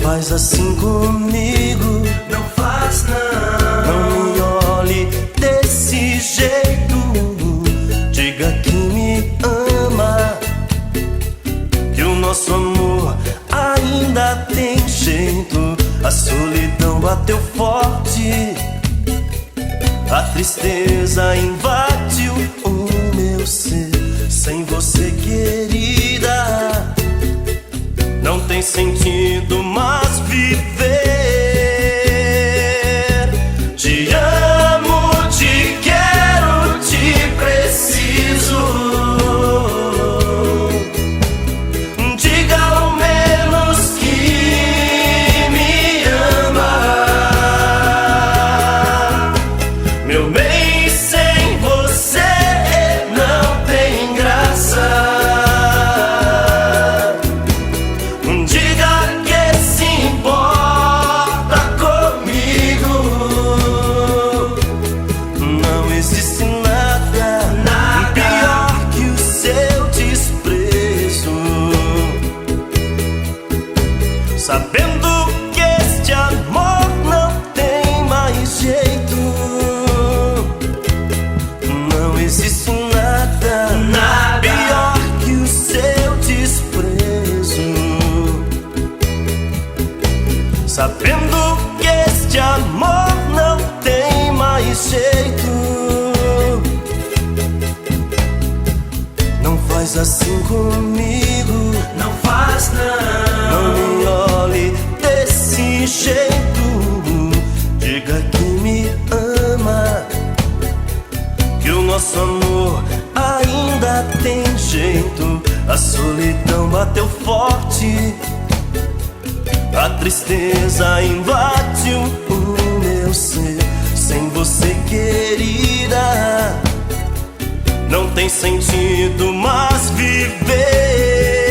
faz assim comigo, não faz não. não me olhe desse jeito. Diga que me ama, que o nosso amor ainda tem jeito. A solidão bateu forte, a tristeza invadiu o meu ser. Sem você, querida, não tem sentido mais viver. Te amo, te quero, te preciso. Diga ao menos que me ama. Meu bem, sem você não tem graça. Diga que se importa comigo. Não existe nada pior que o seu desprezo. Sabendo que este amor não tem mais jeito. Não existe nada pior que o seu desprezo. Sabendo que este amor não tem mais jeito. Não faz assim comigo, Não faz não não. me olhe desse jeito. Diga que me ama, que o nosso amor ainda tem jeito. A solidão bateu forte, a tristeza invadiu o meu ser. Sem você, querida, não tem sentido mais viver.